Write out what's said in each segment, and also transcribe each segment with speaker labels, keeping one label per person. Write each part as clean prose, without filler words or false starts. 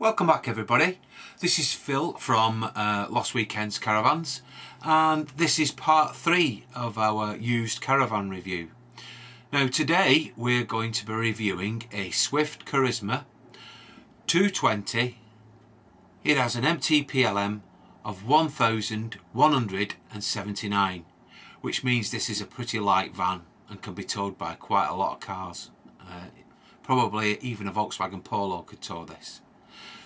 Speaker 1: Welcome back everybody. This is Phil from Lost Weekend's Caravans, and this is part 3 of our used caravan review. Now today we're going to be reviewing a Swift Charisma 220. It has an MTPLM of 1,179, which means this is a pretty light van and can be towed by quite a lot of cars. Probably even a Volkswagen Polo could tow this.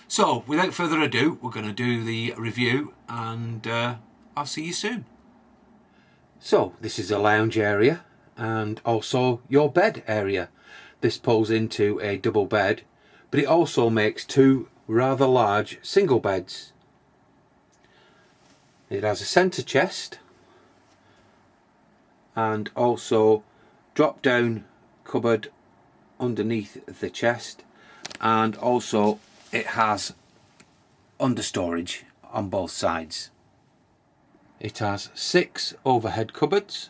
Speaker 1: So without further ado, we're going to do the review, and I'll see you soon. So this is a lounge area and also your bed area. This pulls into a double bed, but it also makes 2 rather large single beds. It has a centre chest and also drop down cupboard underneath the chest, and also it has understorage on both sides. It has 6 overhead cupboards,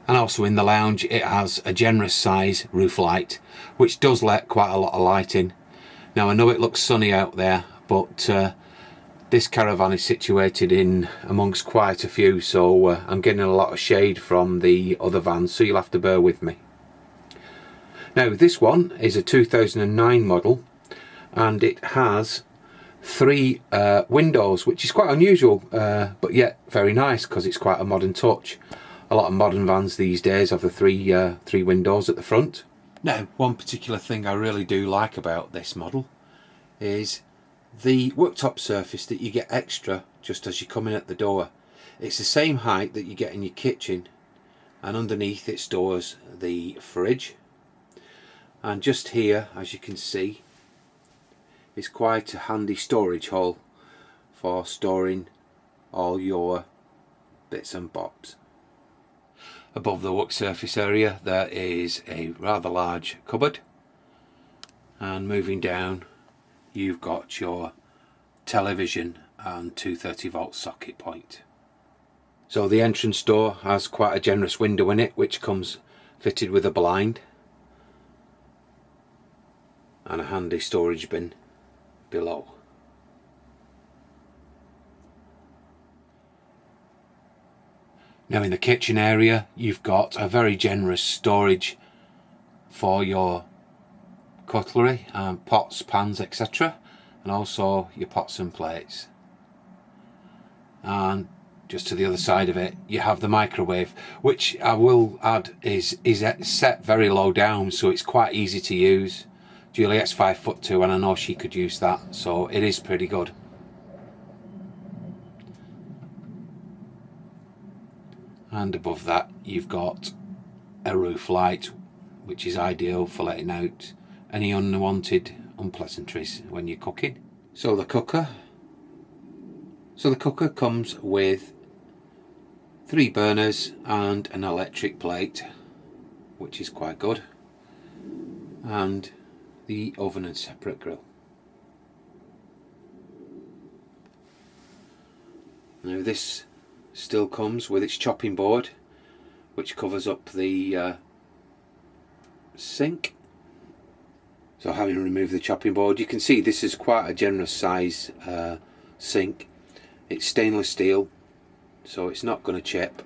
Speaker 1: and also in the lounge it has a generous size roof light, which does let quite a lot of light in. Now I know it looks sunny out there, but this caravan is situated in amongst quite a few, so I'm getting a lot of shade from the other vans, so you'll have to bear with me. Now this one is a 2009 model, and it has 3 windows, which is quite unusual, but yet very nice because it's quite a modern touch. A lot of modern vans these days have the 3 windows at the front. Now, one particular thing I really do like about this model is the worktop surface that you get extra just as you come in at the door. It's the same height that you get in your kitchen, and underneath it stores the fridge. And just here, as you can see, is quite a handy storage hole for storing all your bits and bobs. Above the work surface area there is a rather large cupboard, and moving down you've got your television and 230 volt socket point. So the entrance door has quite a generous window in it, which comes fitted with a blind, and a handy storage bin below. Now in the kitchen area you've got a very generous storage for your cutlery and pots, pans, etc., and also your pots and plates. And just to the other side of it you have the microwave, which I will add is set very low down, so it's quite easy to use. Juliet's 5'2" and I know she could use that, so it is pretty good. And above that you've got a roof light, which is ideal for letting out any unwanted unpleasantries when you're cooking. So the cooker comes with 3 burners and an electric plate, which is quite good, and the oven and separate grill. Now this still comes with its chopping board, which covers up the sink. So having removed the chopping board, you can see this is quite a generous size sink. It's stainless steel, so it's not going to chip,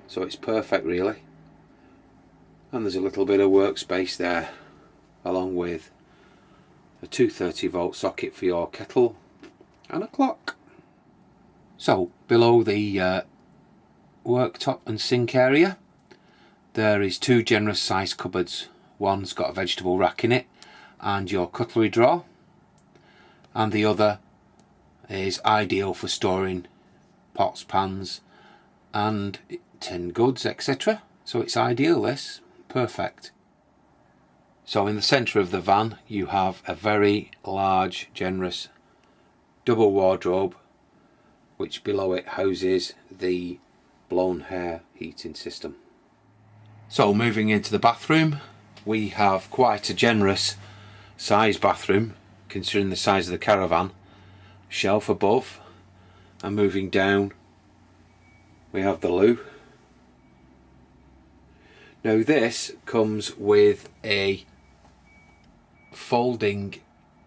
Speaker 1: so it's perfect really. And there's a little bit of workspace there, along with a 230 volt socket for your kettle and a clock. So below the worktop and sink area there is 2 generous sized cupboards. One's got a vegetable rack in it and your cutlery drawer, and the other is ideal for storing pots, pans and tin goods, etc. So it's ideal, this, perfect. So in the centre of the van you have a very large generous double wardrobe, which below it houses the blown hair heating system. So moving into the bathroom, we have quite a generous size bathroom considering the size of the caravan. Shelf above, And moving down, we have the loo. Now this comes with a folding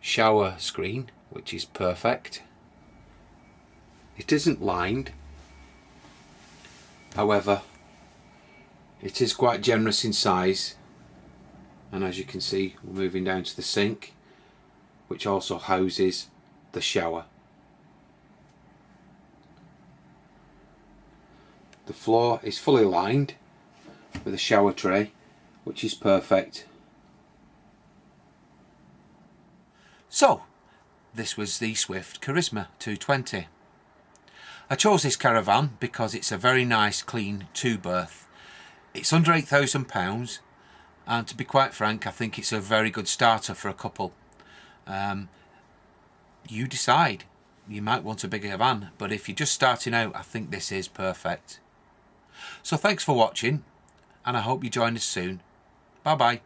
Speaker 1: shower screen, which is perfect. It isn't lined, however it is quite generous in size, and as you can see, we're moving down to the sink, which also houses the shower. The floor is fully lined with a shower tray, which is perfect. So this was the Swift Charisma 220. I chose this Caravan because it's a very nice clean 2-berth. It's under £8,000, and to be quite frank, I think it's a very good starter for a couple. You decide. You might want a bigger van, but if you're just starting out, I think this is perfect. So thanks for watching, and I hope you join us soon. Bye bye.